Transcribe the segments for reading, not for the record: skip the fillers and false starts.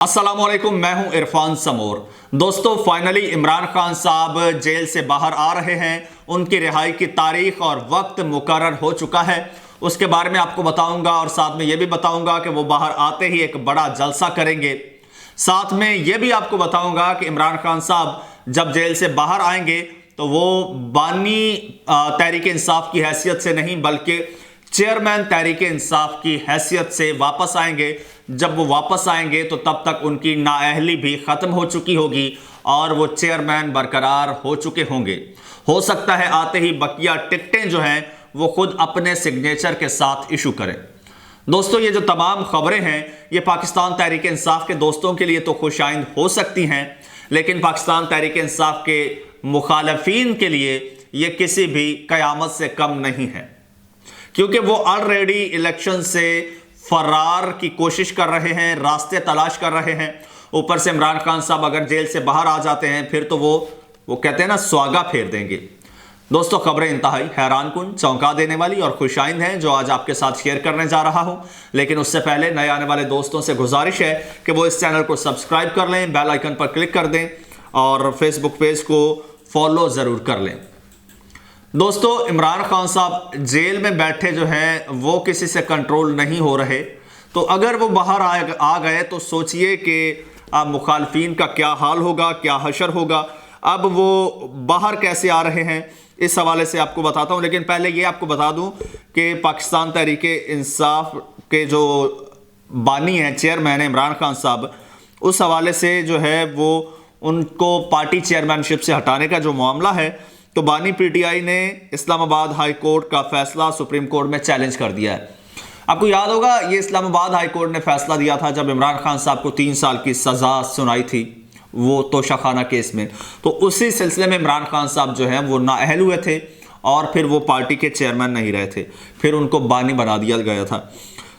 अस्सलामुअलैकुम, मैं हूं इरफान समोर। दोस्तों, फाइनली इमरान खान साहब जेल से बाहर आ रहे हैं। उनकी रिहाई की तारीख और वक्त मुकर्रर हो चुका है। उसके बारे में आपको बताऊंगा और साथ में यह भी बताऊंगा कि वो बाहर आते ही एक बड़ा जलसा करेंगे। साथ में यह भी आपको बताऊंगा कि इमरान खान साहब जब जेल से बाहर आएंगे तो वो बानी तहरीक इंसाफ की हैसियत से नहीं बल्कि चेयरमैन तहरीक इंसाफ की हैसियत से वापस आएंगे। जब वो वापस आएंगे तो तब तक उनकी नाअहली भी खत्म हो चुकी होगी और वो चेयरमैन बरकरार हो चुके होंगे। हो सकता है आते ही बकिया टिकटें जो हैं वो खुद अपने सिग्नेचर के साथ इशू करें। दोस्तों, ये जो तमाम खबरें हैं ये पाकिस्तान तहरीक इंसाफ के दोस्तों के लिए तो खुशाइंद हो सकती हैं, लेकिन पाकिस्तान तहरीक इंसाफ के मुखालफीन के लिए ये किसी भी कयामत से कम नहीं है, क्योंकि वो ऑलरेडी इलेक्शन से फरार की कोशिश कर रहे हैं, रास्ते तलाश कर रहे हैं। ऊपर से इमरान खान साहब अगर जेल से बाहर आ जाते हैं फिर तो वो कहते हैं ना, स्वागा फेर देंगे। दोस्तों, खबरें इंतहाई हैरानकुन, चौंका देने वाली और खुशाइंद हैं जो आज आपके साथ शेयर करने जा रहा हूं। लेकिन उससे पहले नए आने वाले दोस्तों से गुजारिश है कि वो इस चैनल को सब्सक्राइब कर लें, बेल आइकन पर क्लिक कर दें और फेसबुक पेज को फॉलो ज़रूर कर लें। दोस्तों, इमरान खान साहब जेल में बैठे जो हैं वो किसी से कंट्रोल नहीं हो रहे। तो अगर वो बाहर आ गए तो सोचिए कि मुखालफीन का क्या हाल होगा, क्या हशर होगा। अब वो बाहर कैसे आ रहे हैं इस हवाले से आपको बताता हूं, लेकिन पहले ये आपको बता दूं कि पाकिस्तान तहरीक इंसाफ के जो बानी हैं, चेयरमैन इमरान खान साहब, उस हवाले से जो है वो उनको पार्टी चेयरमैनशिप से हटाने का जो मामला है, तो बानी पीटीआई ने इस्लामाबाद हाई कोर्ट का फैसला सुप्रीम कोर्ट में चैलेंज कर दिया है। आपको याद होगा ये इस्लामाबाद हाई कोर्ट ने फैसला दिया था जब इमरान खान साहब को 3 साल की सज़ा सुनाई थी वो तोशाखाना केस में। तो उसी सिलसिले में इमरान खान साहब जो हैं वो नाअहल हुए थे और फिर वो पार्टी के चेयरमैन नहीं रहे थे, फिर उनको बानी बना दिया गया था।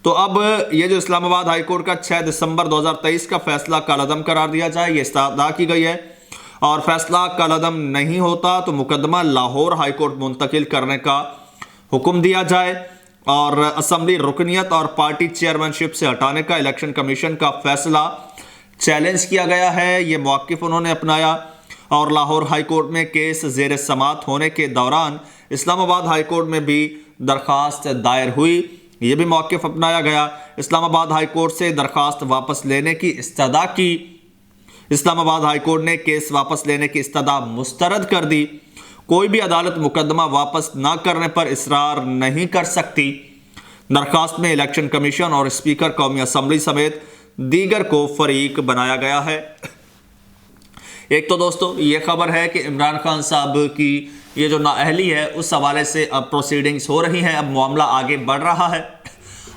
तो अब ये जो इस्लामाबाद हाई कोर्ट का 6 दिसंबर 2023 का फैसला कालअदम करार दिया जाए, ये इस्तदा की गई है। और फैसला कालअदम नहीं होता तो मुकदमा लाहौर हाई कोर्ट मुंतकिल करने का हुक्म दिया जाए और असम्बली रुकनियत और पार्टी चेयरमैनशिप से हटाने का इलेक्शन कमीशन का फैसला चैलेंज किया गया है। ये मौक़िफ़ उन्होंने अपनाया और लाहौर हाई कोर्ट में केस ज़ेर समात होने के दौरान इस्लामाबाद हाई कोर्ट में भी दरख्वास्त दायर हुई, ये भी मौक़िफ़ अपनाया गया। इस्लामाबाद हाई कोर्ट से दरख्वास्त वापस लेने की इस्तदा की। इस्लामाबाद हाई कोर्ट ने केस वापस लेने की इस्तदा मुस्तरद कर दी। कोई भी अदालत मुकदमा वापस ना करने पर इसरार नहीं कर सकती। दरख्वास्त में इलेक्शन कमीशन और स्पीकर कौमी असम्बली समेत दीगर को फरीक बनाया गया है। एक तो दोस्तों ये खबर है कि इमरान खान साहब की ये जो नाअहली है उस हवाले से अब प्रोसीडिंग्स हो रही हैं, अब मामला आगे बढ़ रहा है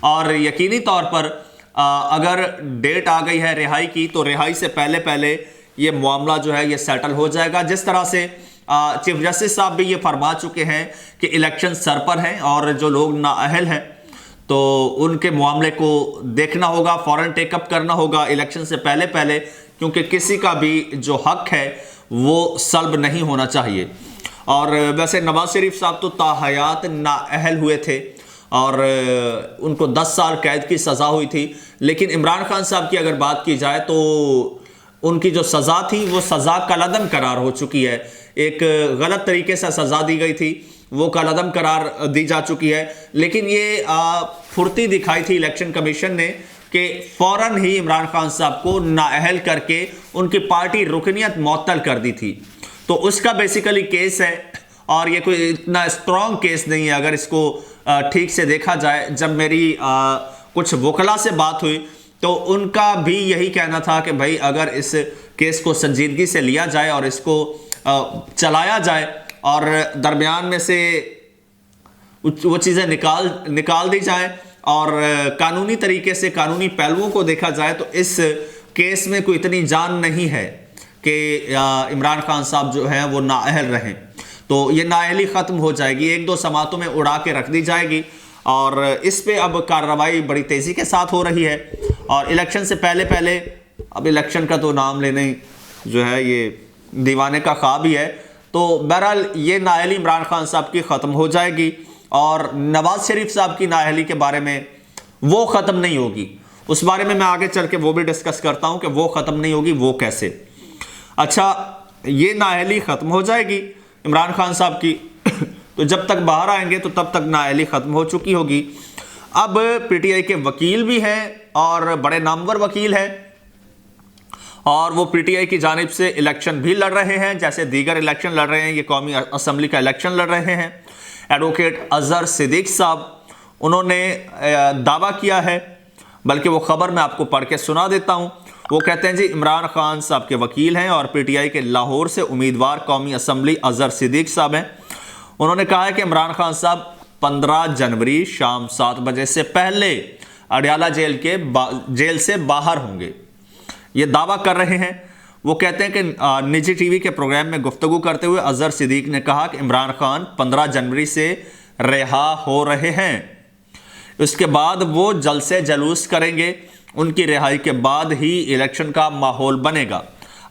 और यकीनी तौर पर अगर डेट आ गई है रिहाई की तो रिहाई से पहले पहले ये मामला जो है ये सेटल हो जाएगा। जिस तरह से चीफ जस्टिस साहब भी ये फरमा चुके हैं कि इलेक्शन सर पर हैं और जो लोग नाअहल हैं तो उनके मामले को देखना होगा, फ़ौरन टेकअप करना होगा इलेक्शन से पहले पहले, क्योंकि किसी का भी जो हक है वो सल्ब नहीं होना चाहिए। और वैसे नवाज शरीफ साहब तो ताहयात नाअहल हुए थे और उनको 10 साल कैद की सज़ा हुई थी, लेकिन इमरान खान साहब की अगर बात की जाए तो उनकी जो सज़ा थी वो सज़ा कालअदम करार हो चुकी है। एक गलत तरीके से सज़ा दी गई थी, वो कालअदम करार दी जा चुकी है। लेकिन ये फुर्ती दिखाई थी इलेक्शन कमीशन ने कि फ़ौरन ही इमरान खान साहब को नाअहल करके उनकी पार्टी रुकनियत मुअत्तल कर दी थी। तो उसका बेसिकली केस है और ये कोई इतना स्ट्रॉन्ग केस नहीं है अगर इसको ठीक से देखा जाए। जब मेरी कुछ वकला से बात हुई तो उनका भी यही कहना था कि भाई अगर इस केस को संजीदगी से लिया जाए और इसको चलाया जाए और दरमियान में से वो चीज़ें निकाल दी जाएं और कानूनी तरीके से कानूनी पहलुओं को देखा जाए तो इस केस में कोई इतनी जान नहीं है कि इमरान खान साहब जो हैं वो नाअहल रहें। तो ये नाअहली ख़त्म हो जाएगी, 1-2 समातों में उड़ा के रख दी जाएगी और इस पे अब कार्रवाई बड़ी तेज़ी के साथ हो रही है। और इलेक्शन से पहले पहले, अब इलेक्शन का तो नाम लेने जो है ये दीवाने का ख्वाब ही है। तो बहरहाल ये नाअहली इमरान खान साहब की ख़त्म हो जाएगी और नवाज शरीफ साहब की नाअहली के बारे में वो ख़त्म नहीं होगी। उस बारे में मैं आगे चल के वो भी डिस्कस करता हूं कि वो खत्म नहीं होगी, वो कैसे। अच्छा, ये नाअहली खत्म हो जाएगी इमरान खान साहब की तो जब तक बाहर आएंगे तो तब तक नाअहली खत्म हो चुकी होगी। अब पीटीआई के वकील भी हैं और बड़े नामवर वकील हैं, और वो पीटीआई की जानिब से इलेक्शन भी लड़ रहे हैं, जैसे दीगर इलेक्शन लड़ रहे हैं, ये कौमी असम्बली का इलेक्शन लड़ रहे हैं। एडवोकेट अजहर सिद्दीक साहब, उन्होंने दावा किया है, बल्कि वो खबर मैं आपको पढ़ के सुना देता हूं। वो कहते हैं जी, इमरान खान साहब के वकील हैं और पीटीआई के लाहौर से उम्मीदवार कौमी असम्बली अजहर सिद्दीक साहब हैं। उन्होंने कहा है कि इमरान खान साहब 15 जनवरी शाम 7 बजे से पहले अडयाला जेल से बाहर होंगे, ये दावा कर रहे हैं। वो कहते हैं कि निजी टीवी के प्रोग्राम में गुफ्तगू करते हुए अजहर सिद्दीक ने कहा कि इमरान खान 15 जनवरी से रिहा हो रहे हैं, उसके बाद वो जलसे जलूस करेंगे, उनकी रिहाई के बाद ही इलेक्शन का माहौल बनेगा।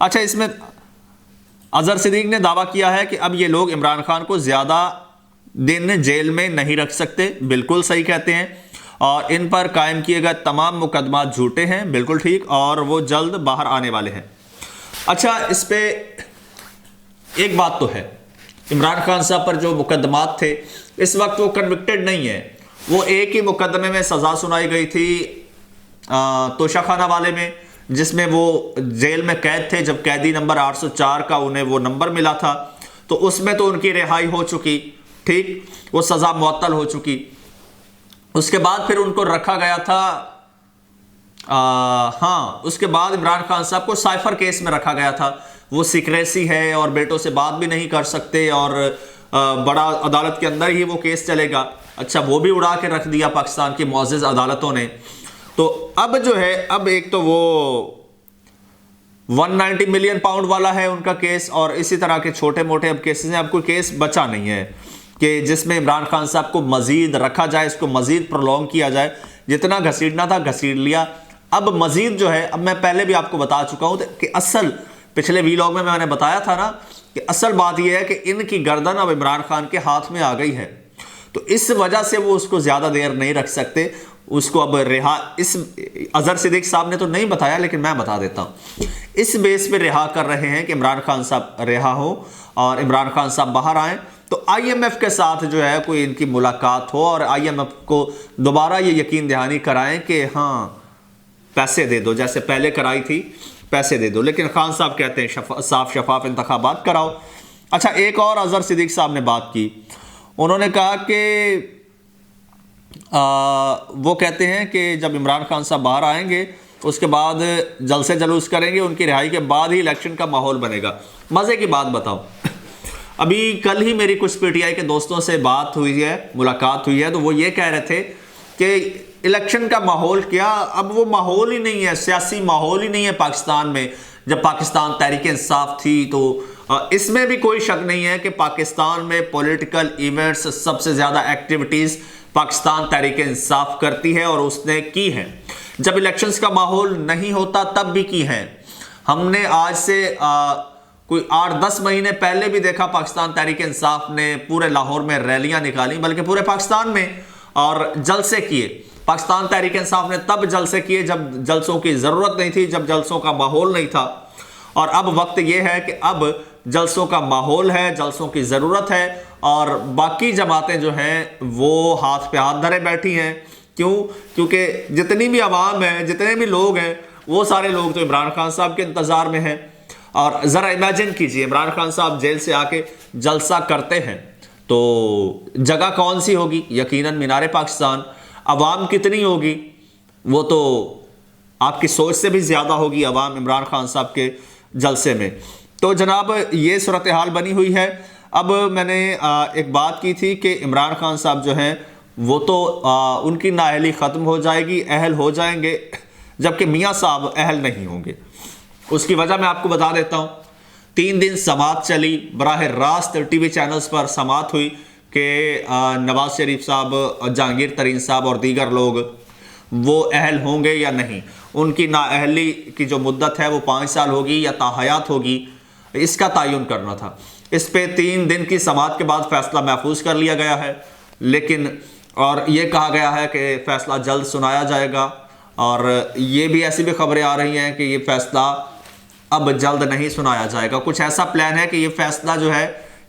अच्छा, इसमें अजहर सिद्दीक ने दावा किया है कि अब ये लोग इमरान खान को ज़्यादा दिन जेल में नहीं रख सकते, बिल्कुल सही कहते हैं, और इन पर कायम किए गए तमाम मुकदमा झूठे हैं, बिल्कुल ठीक, और वो जल्द बाहर आने वाले हैं। अच्छा, इस पे एक बात तो है, इमरान खान साहब पर जो मुकदमात थे इस वक्त वो कन्विक्टेड नहीं है। वो एक ही मुकदमे में सज़ा सुनाई गई थी तोशाखाना वाले में, जिसमें वो जेल में कैद थे, जब कैदी नंबर 804 का उन्हें वो नंबर मिला था, तो उसमें तो उनकी रिहाई हो चुकी, ठीक, वो सज़ा मुअत्तल हो चुकी। उसके बाद फिर उनको रखा गया था, हाँ, उसके बाद इमरान खान साहब को साइफर केस में रखा गया था। वो सीक्रेसी है और बेटों से बात भी नहीं कर सकते, और बड़ा अदालत के अंदर ही वो केस चलेगा। अच्छा, वो भी उड़ा के रख दिया पाकिस्तान की मुअज़्ज़ज़ अदालतों ने। तो अब जो है, अब एक तो वो 190 मिलियन पाउंड वाला है उनका केस, और इसी तरह के छोटे मोटे अब केसेस हैं। अब कोई केस बचा नहीं है कि जिसमें इमरान खान साहब को मजीद रखा जाए, इसको मजीद प्रोलॉन्ग किया जाए। जितना घसीटना था घसीट लिया, अब मजीद जो है, अब मैं पहले भी आपको बता चुका हूं कि असल पिछले वीलॉग में मैंने बताया था ना कि असल बात यह है कि इनकी गर्दन अब इमरान खान के हाथ में आ गई है, तो इस वजह से वो उसको ज़्यादा देर नहीं रख सकते, उसको अब रिहा, इस अजहर सिद्दीक साहब ने तो नहीं बताया लेकिन मैं बता देता हूँ, इस बेस पे रिहा कर रहे हैं कि इमरान खान साहब रिहा हो और इमरान खान साहब बाहर आएँ, तो आईएमएफ के साथ जो है कोई इनकी मुलाकात हो और आईएमएफ को दोबारा ये यकीन दहानी कराएं कि हाँ पैसे दे दो, जैसे पहले कराई थी, पैसे दे दो। लेकिन खान साहब कहते हैं साफ शफाफ इंतखाबात कराओ। अच्छा, एक और अजहर सिद्दीक साहब ने बात की, उन्होंने कहा कि वो कहते हैं कि जब इमरान खान साहब बाहर आएंगे उसके बाद जलसे जलूस करेंगे, उनकी रिहाई के बाद ही इलेक्शन का माहौल बनेगा। मज़े की बात बताओ, अभी कल ही मेरी कुछ पीटीआई के दोस्तों से बात हुई है, मुलाकात हुई है, तो वो ये कह रहे थे कि इलेक्शन का माहौल क्या, अब वो माहौल ही नहीं है, सियासी माहौल ही नहीं है पाकिस्तान में। जब पाकिस्तान तहरीक इंसाफ थी तो इसमें भी कोई शक नहीं है कि पाकिस्तान में पॉलिटिकल इवेंट्स, सबसे ज़्यादा एक्टिविटीज़ पाकिस्तान तहरीक इंसाफ करती है और उसने की है। जब इलेक्शंस का माहौल नहीं होता तब भी की है। हमने आज से कोई 8-10 महीने पहले भी देखा, पाकिस्तान तहरीक इंसाफ ने पूरे लाहौर में रैलियां निकाली, बल्कि पूरे पाकिस्तान में, और जलसे किए। पाकिस्तान तहरीक इंसाफ ने तब जलसे किए जब जलसों की ज़रूरत नहीं थी, जब जलसों का माहौल नहीं था। और अब वक्त यह है कि अब जलसों का माहौल है, जलसों की ज़रूरत है, और बाकी जमातें जो हैं वो हाथ पे हाथ धरे बैठी हैं। क्यों? क्योंकि जितनी भी आवाम है, जितने भी लोग हैं, वो सारे लोग तो इमरान खान साहब के इंतज़ार में हैं। और ज़रा इमेजिन कीजिए, इमरान खान साहब जेल से आके जलसा करते हैं तो जगह कौन सी होगी? यकीनन मीनार पाकिस्तान। अवाम कितनी होगी? वो तो आपकी सोच से भी ज़्यादा होगी अवाम इमरान खान साहब के जलसे में। तो जनाब, ये सूरत हाल बनी हुई है। अब मैंने एक बात की थी कि इमरान खान साहब जो हैं वो तो उनकी नाअहली ख़त्म हो जाएगी, अहल हो जाएंगे, जबकि मियाँ साहब अहल नहीं होंगे। उसकी वजह मैं आपको बता देता हूँ। 3 दिन समात चली, बराह रास्त टीवी चैनल्स पर समात हुई कि नवाज शरीफ साहब, जहांगीर तरीन साहब और दीगर लोग वो अहल होंगे या नहीं। उनकी नाअहली की जो मुद्दत है वो 5 साल होगी या ताहयात होगी, इसका तयन करना था। इस पे 3 दिन की समात के बाद फैसला महफूज कर लिया गया है, लेकिन और ये कहा गया है कि फैसला जल्द सुनाया जाएगा और ये भी ऐसी भी खबरें आ रही हैं कि ये फैसला अब जल्द नहीं सुनाया जाएगा। कुछ ऐसा प्लान है कि ये फैसला जो है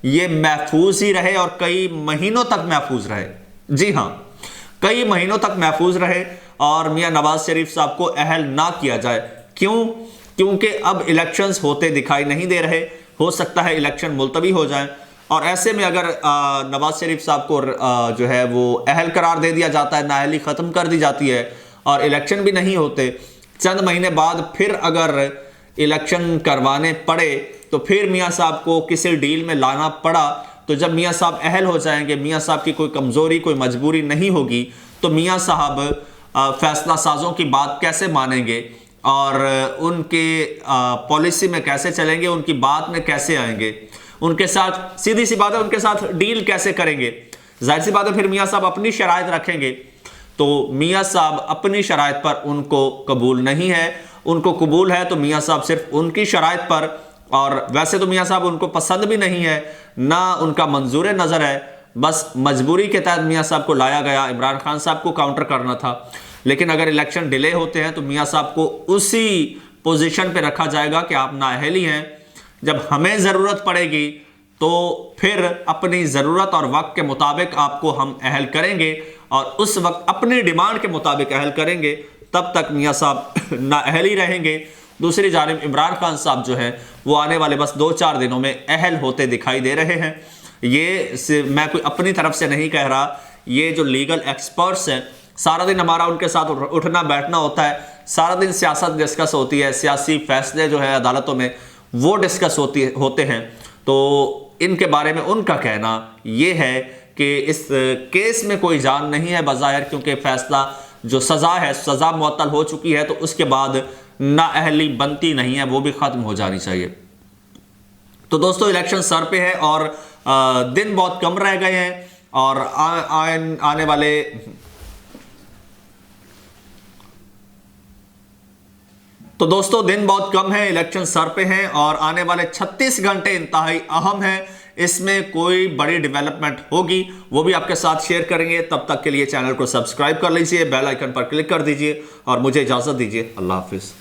ये महफूज ही रहे और कई महीनों तक महफूज रहे। जी हाँ, कई महीनों तक महफूज रहे और मियां नवाज शरीफ साहब को अहल ना किया जाए। क्यों? क्योंकि अब इलेक्शंस होते दिखाई नहीं दे रहे, हो सकता है इलेक्शन मुलतवी हो जाए और ऐसे में अगर नवाज शरीफ साहब को जो है वो अहल करार दे दिया जाता है, नाअहली खत्म कर दी जाती है और इलेक्शन भी नहीं होते, चंद महीने बाद फिर अगर इलेक्शन करवाने पड़े तो फिर मियां साहब को किसी डील में लाना पड़ा, तो जब मियां साहब अहल हो जाएंगे, मियां साहब की कोई कमजोरी कोई मजबूरी नहीं होगी, तो मियां साहब फैसला साजों की बात कैसे मानेंगे और उनके पॉलिसी में कैसे चलेंगे, उनकी बात में कैसे आएंगे, उनके साथ सीधी सी बात है उनके साथ डील कैसे करेंगे। जाहिर सी बात है फिर मियां साहब अपनी शराइत रखेंगे, तो मियां साहब अपनी शराइत पर उनको कबूल नहीं है, उनको कबूल है तो मियां साहब सिर्फ उनकी शराइत पर, और वैसे तो मियां साहब उनको पसंद भी नहीं है, ना उनका मंजूर नज़र है, बस मजबूरी के तहत मियां साहब को लाया गया। इमरान खान साहब को काउंटर करना था, लेकिन अगर इलेक्शन डिले होते हैं तो मियां साहब को उसी पोजीशन पे रखा जाएगा कि आप नाअहली हैं, जब हमें ज़रूरत पड़ेगी तो फिर अपनी ज़रूरत और वक्त के मुताबिक आपको हम अहल करेंगे और उस वक्त अपनी डिमांड के मुताबिक अहल करेंगे, तब तक मियां साहब नाअहली रहेंगे। दूसरी जानिब इमरान खान साहब जो हैं वो आने वाले बस 2-4 दिनों में अहल होते दिखाई दे रहे हैं। ये मैं कोई अपनी तरफ से नहीं कह रहा, ये जो लीगल एक्सपर्ट्स हैं, सारा दिन हमारा उनके साथ उठना बैठना होता है, सारा दिन सियासत डिस्कस होती है, सियासी फैसले जो है अदालतों में वो डिस्कस होते हैं। तो इनके बारे में उनका कहना ये है कि इस केस में कोई जान नहीं है बज़ाहिर, क्योंकि फैसला जो सज़ा है, सज़ा मुअत्तल हो चुकी है, तो उसके बाद नाअहली बनती नहीं है, वो भी ख़त्म हो जानी चाहिए। तो दोस्तों इलेक्शन सर पे है और दिन बहुत कम रह गए हैं और आने वाले तो दोस्तों दिन बहुत कम है, इलेक्शन सर पे हैं और आने वाले 36 घंटे इंतहाई अहम हैं। इसमें कोई बड़ी डेवलपमेंट होगी वो भी आपके साथ शेयर करेंगे। तब तक के लिए चैनल को सब्सक्राइब कर लीजिए, बेल आइकन पर क्लिक कर दीजिए और मुझे इजाज़त दीजिए। अल्लाह हाफिज़।